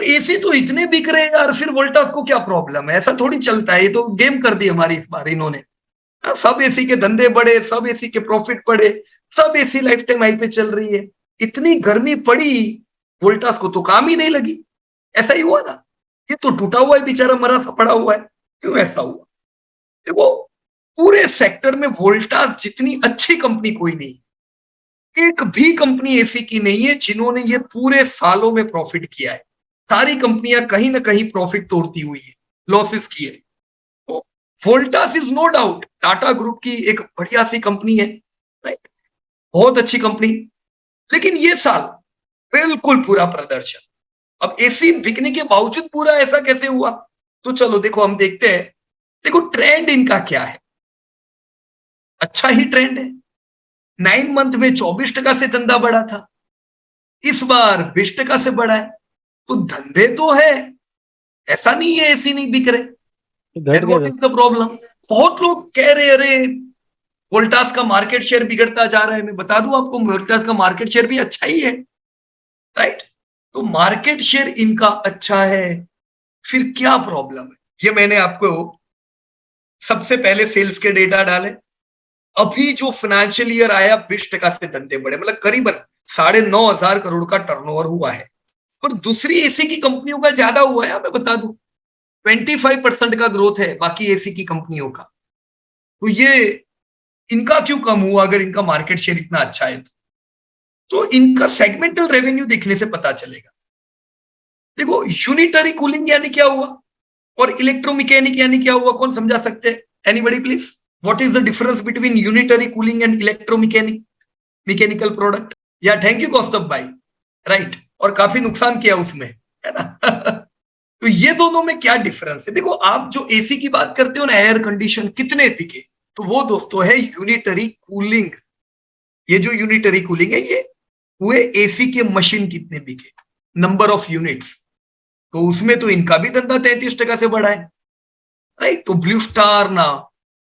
तो एसी तो इतने बिक रहे हैं यार, फिर वोल्टास को क्या प्रॉब्लम है? ऐसा थोड़ी चलता है, ये तो गेम कर दी हमारी इस बार इन्होंने। हाँ, सब एसी के धंधे बढ़े, सब एसी के प्रॉफिट बढ़े, सब एसी लाइफ टाइम हाई पे चल रही है। इतनी गर्मी पड़ी, वोल्टास को तो काम ही नहीं लगी। ऐसा ही हुआ ना, ये तो टूटा हुआ है बेचारा, मरा सा पड़ा हुआ है। क्यों ऐसा हुआ? देखो, पूरे सेक्टर में वोल्टास जितनी अच्छी कंपनी कोई नहीं, एक भी कंपनी एसी की नहीं है जिन्होंने ये पूरे सालों में प्रॉफिट किया है। सारी कंपनियां कहीं ना कहीं प्रॉफिट तोड़ती हुई है, लॉसेस की है। तो Voltas is no doubt Tata group की एक बढ़िया सी कंपनी है, राइट, बहुत अच्छी कंपनी। लेकिन ये साल बिल्कुल पूरा प्रदर्शन, अब एसी बिकने के बावजूद पूरा ऐसा कैसे हुआ? तो चलो देखो, हम देखते हैं। देखो ट्रेंड इनका क्या है, अच्छा ही ट्रेंड है। 9 मंथ में 24% से धंधा बढ़ा था, इस बार 20% से बढ़ा है। तो धंधे तो है, ऐसा नहीं है एसी नहीं बिक रहे। घट देन गया व्हाट था। Is the problem? बहुत लोग कह रहे अरे वोल्टास का मार्केट शेयर बिगड़ता जा रहा है। मैं बता दूं आपको, वोल्टास का मार्केट शेयर भी अच्छा ही है, राइट। तो मार्केट शेयर इनका अच्छा है, फिर क्या प्रॉब्लम है? ये मैंने आपको सबसे पहले सेल्स के डेटा डाले। अभी जो फाइनेंशियल ईयर आया 20% से धंधे बढ़े, मतलब करीबन 9,500 करोड़ का टर्नओवर हुआ है। पर दूसरी एसी की कंपनियों का ज्यादा हुआ है, मैं बता दूं 25% का ग्रोथ है बाकी एसी की कंपनियों का। तो ये इनका क्यों कम हुआ अगर इनका मार्केट शेयर इतना अच्छा है? तो इनका सेगमेंटल रेवेन्यू देखने से पता चलेगा। देखो यूनिटरी कूलिंग यानी क्या हुआ और इलेक्ट्रोमैकेनिक यानी क्या हुआ, कौन समझा सकते हैं? Anybody please, what is the difference between unitary cooling and electromechanic mechanical product? या थैंक यू कौस्तभ भाई, राइट। और काफी नुकसान किया उसमें, है ना? तो ये दोनों में क्या डिफरेंस है? देखो, आप जो एसी की बात करते हो ना, एयर कंडीशन कितने बिके, तो वो दोस्तों है यूनिटरी कूलिंग। ये जो यूनिटरी कूलिंग है, ये हुए एसी के मशीन कितने बिके, नंबर ऑफ यूनिट्स। तो उसमें तो इनका भी धंधा 33% से बढ़ा है, राइट। तो ब्लू स्टार ना,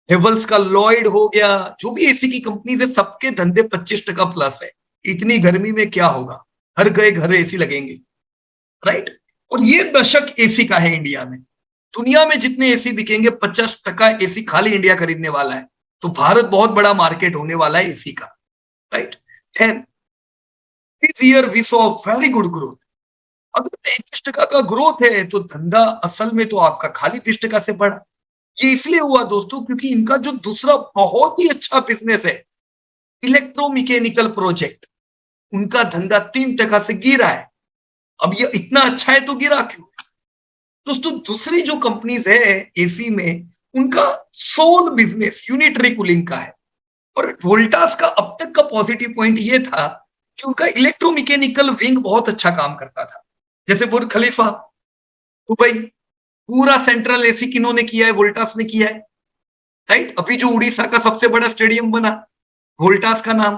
हेवल्स का लॉयड हो गया, जो भी एसी की कंपनी है, सबके धंधे 25% प्लस है। इतनी गर्मी में क्या होगा, हर घर एसी लगेंगे, राइट। और ये दशक एसी का है इंडिया में। दुनिया में जितने एसी बिकेंगे 50% एसी खाली इंडिया खरीदने वाला है। तो भारत बहुत बड़ा मार्केट होने वाला है एसी का, right. And this year we saw very good growth. अगर 33% का ग्रोथ है तो धंधा असल में तो आपका खाली 20% से बढ़ा। ये इसलिए हुआ दोस्तों क्योंकि इनका जो दूसरा बहुत ही अच्छा बिजनेस है, इलेक्ट्रोमैकेनिकल प्रोजेक्ट, उनका धंधा 3% से गिरा है। अब ये इतना अच्छा है तो गिरा क्यों? दोस्तों दूसरी जो कंपनीज है एसी में, उनका सोल बिजनेस यूनिटरी कूलिंग का है। और वोल्टास का अब तक का पॉजिटिव पॉइंट ये था कि उनका इलेक्ट्रोमैकेनिकल विंग बहुत अच्छा काम करता था। जैसे बुर्ज खलीफा, दुबई, पूरा सेंट्रल एसी किन्होंने किया है? वोल्टास ने किया है, राइट। अभी जो उड़ीसा का सबसे बड़ा स्टेडियम बना, वोल्टास का नाम।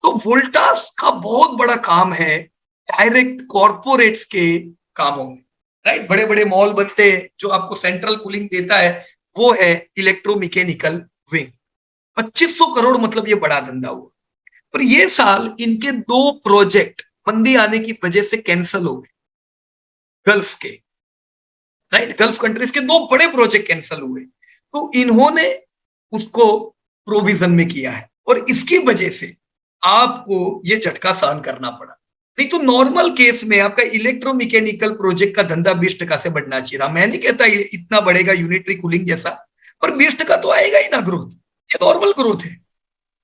तो वोल्टास का बहुत बड़ा काम है डायरेक्ट कॉर्पोरेट्स के कामों में, राइट। बड़े बड़े मॉल बनते हैं, जो आपको सेंट्रल कूलिंग देता है वो है इलेक्ट्रोमैकेनिकल विंग। 2500 करोड़, मतलब ये बड़ा धंधा हुआ। पर ये साल इनके 2 प्रोजेक्ट मंदी आने की वजह से कैंसिल हो गए, गल्फ के, राइट। गल्फ कंट्रीज के 2 बड़े प्रोजेक्ट कैंसिल हुए। तो इन्होंने उसको प्रोविजन में किया है और इसकी वजह से आपको ये झटका सहन करना पड़ा। नहीं तो नॉर्मल केस में आपका इलेक्ट्रोमैकेनिकल प्रोजेक्ट का धंधा 20% से बढ़ना चाहिए था। मैं नहीं कहता इतना बढ़ेगा यूनिटरी कूलिंग जैसा, पर 20% तो आएगा ही ना ग्रोथ, ये नॉर्मल ग्रोथ है।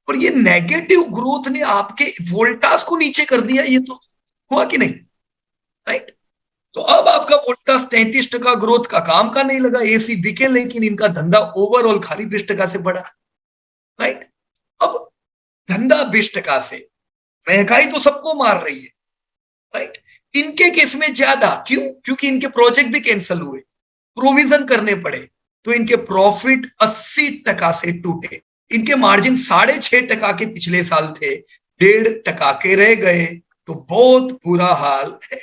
पर ये नेगेटिव ग्रोथ ने आपके वोल्टास को नीचे कर दिया, ये तो हुआ कि नहीं, राइट। तो अब आपका वोल्टास 33% ग्रोथ का काम का नहीं लगा, एसी बिके लेकिन इनका धंधा ओवरऑल खाली 20% से बढ़ा, राइट। अब धंधा 20% से, महंगाई तो सबको मार रही है, राइट। इनके केस में ज्यादा क्यों? क्योंकि इनके प्रोजेक्ट भी कैंसिल हुए, प्रोविजन करने पड़े, तो इनके प्रॉफिट 80% से टूटे। इनके मार्जिन 6.5% के पिछले साल थे, 1.5% के रह गए। तो बहुत बुरा हाल है।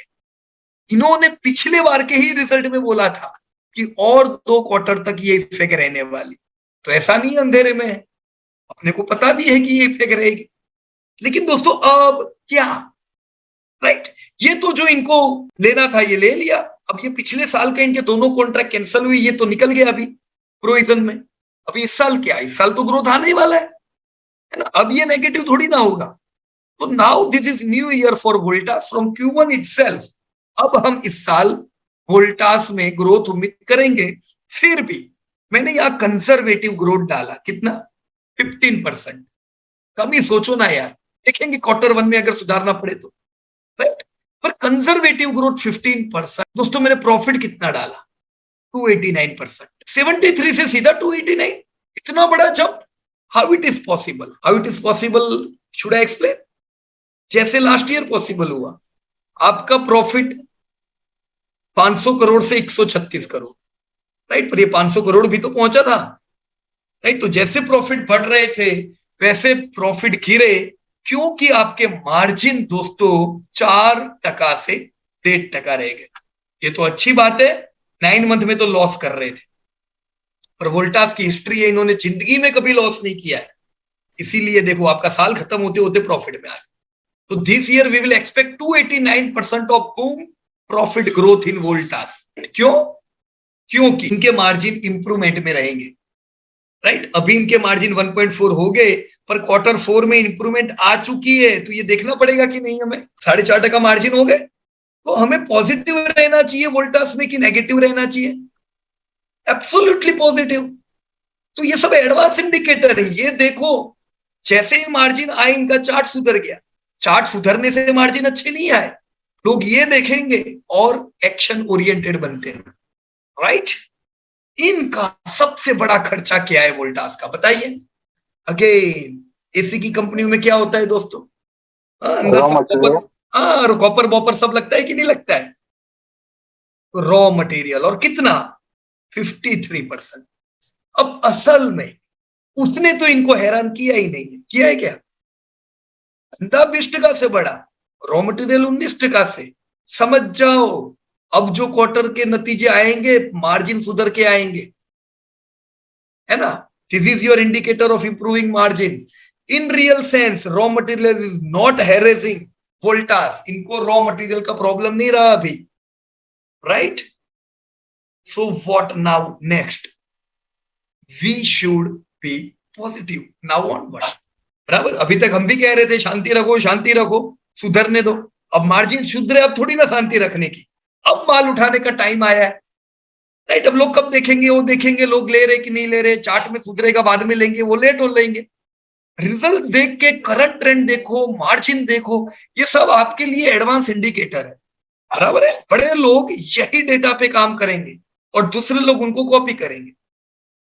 इन्होंने पिछले बार के ही रिजल्ट में बोला था कि और 2 क्वार्टर तक ये इफेक्ट रहने वाली। तो ऐसा नहीं अंधेरे में है, अपने को पता भी है कि ये इफेक्ट रहेगी। लेकिन दोस्तों अब क्या, राइट। ये तो जो इनको लेना था ये ले लिया। अब ये पिछले साल के इनके दोनों कॉन्ट्रैक्ट कैंसिल हुई, ये तो निकल गया अभी प्रोविजन में। अभी इस साल क्या, इस साल तो ग्रोथ आने ही वाला है ना, अब ये नेगेटिव थोड़ी ना होगा। तो now this is new year for Voltas from Q1 itself. अब हम इस साल वोल्टास में ग्रोथ उम्मीद करेंगे। फिर भी मैंने यहां कंजर्वेटिव ग्रोथ डाला, कितना, 15%। कम ही सोचो ना यार, देखेंगे Q1 में अगर सुधारना पड़े तो, राइट। पर कंजर्वेटिव ग्रोथ 15%। दोस्तों मैंने प्रॉफिट कितना डाला, 289%। 73 से सीधा 289, इतना बड़ा jump. How it is possible, how it is possible, should I explain. जैसे लास्ट ईयर पॉसिबल हुआ, आपका प्रॉफिट 500 करोड़ से 136 करोड़, राइट, पर ये 500 करोड़ भी तो पहुंचा था, राइट। तो जैसे प्रॉफिट बढ़ रहे थे वैसे प्रॉफिट गिरे, क्योंकि आपके मार्जिन दोस्तों 4% से 1.5% रह गए। ये तो अच्छी बात है, 9 मंथ में तो लॉस कर रहे थे, पर वोल्टास की हिस्ट्री है, इन्होंने जिंदगी में कभी लॉस नहीं किया है। इसीलिए देखो आपका साल खत्म होते होते प्रॉफिट में आ गया। तो this year we will expect 289% of boom profit growth in Voltas. क्यों, क्योंकि इनके मार्जिन इंप्रूवमेंट में रहेंगे, राइट। अभी इनके मार्जिन 1.4 हो गए, पर Q4 में इंप्रूवमेंट आ चुकी है, तो ये देखना पड़ेगा कि नहीं, हमें 4.5% मार्जिन हो गए, तो हमें पॉजिटिव रहना चाहिए वोल्टास में कि नेगेटिव रहना चाहिए, एब्सोल्युटली पॉजिटिव। तो ये सब एडवांस इंडिकेटर है। ये देखो जैसे ही मार्जिन आए इनका चार्ट सुधर गया, चार्ट सुधरने से मार्जिन अच्छे नहीं आए, लोग ये देखेंगे और एक्शन ओरिएंटेड बनते हैं, राइट। इनका सबसे बड़ा खर्चा क्या है वोल्टास का, बताइए। अगेन एसी की कंपनियों में क्या होता है दोस्तों, अंदर सब कॉपर बॉपर सब लगता है कि नहीं लगता है, रॉ मटेरियल, और कितना, 53%। अब असल में उसने तो इनको हैरान किया ही नहीं है, किया है क्या, 20% से बड़ा, रॉ मटेरियल 19% से। समझ जाओ अब जो क्वार्टर के नतीजे आएंगे मार्जिन सुधर के आएंगे, है ना। This is your indicator of improving margin. In real sense raw material is not harassing Voltas, इनको रॉ मटेरियल का प्रॉब्लम नहीं रहा अभी, right. So what now next, we should be positive now onward, बराबर। अभी तक हम भी कह रहे थे शांति रखो शांति रखो, सुधरने दो। अब मार्जिन सुधरे, अब थोड़ी ना शांति रखने की, अब माल उठाने का टाइम आया है, राइट। अब लोग कब देखेंगे, वो देखेंगे लोग ले रहे कि नहीं ले रहे, चार्ट में सुधरेगा बाद में लेंगे, वो लेट हो लेंगे। रिजल्ट देख के करंट ट्रेंड देखो, मार्जिन देखो, ये सब आपके लिए एडवांस इंडिकेटर है, बराबर है। बड़े लोग यही डेटा पे काम करेंगे और दूसरे लोग उनको कॉपी करेंगे,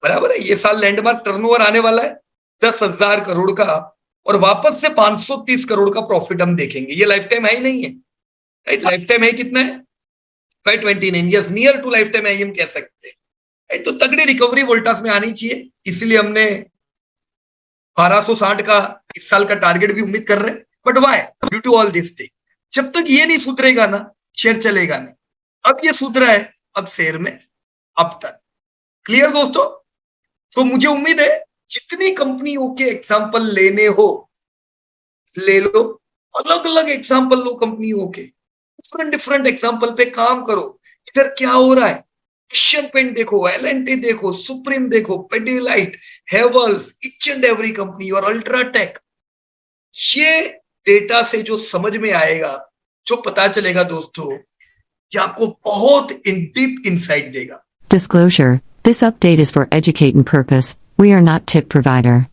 बराबर है। ये साल लैंडमार्क टर्नओवर आने वाला है 10,000 करोड़ का, और वापस से 530 करोड़ का प्रॉफिट हम देखेंगे। ये लाइफ टाइम हाई नहीं है, राइट। लाइफ टाइम हाई कितना है, 529, yes, near to lifetime high हम कह सकते हैं। तो तगड़ी रिकवरी वोल्टास में आनी चाहिए, इसलिए हमने 1260 का इस साल का टारगेट भी उम्मीद कर रहे हैं। But why, due to all this thing, जब तक ये नहीं सुधरेगा ना शेयर चलेगा नहीं। अब ये सुधरा है, अब शेयर में अब तक क्लियर दोस्तों। तो मुझे उम्मीद है जितनी कंपनियों के एग्जाम्पल लेने हो ले लो, अलग अलग एग्जाम्पल लो कंपनियों के, डिफरेंट डिफरेंट एग्जाम्पल पे काम करो। इधर क्या हो रहा है, एशियन पेंट देखो, L&T देखो, सुप्रीम देखो, Pidilite, Havells, each and every company और अल्ट्राटेक। ये डेटा से जो समझ में आएगा, जो पता चलेगा दोस्तों, ये आपको बहुत डीप इंसाइट देगा। Disclosure: This update is for educating purpose. We are not tip provider.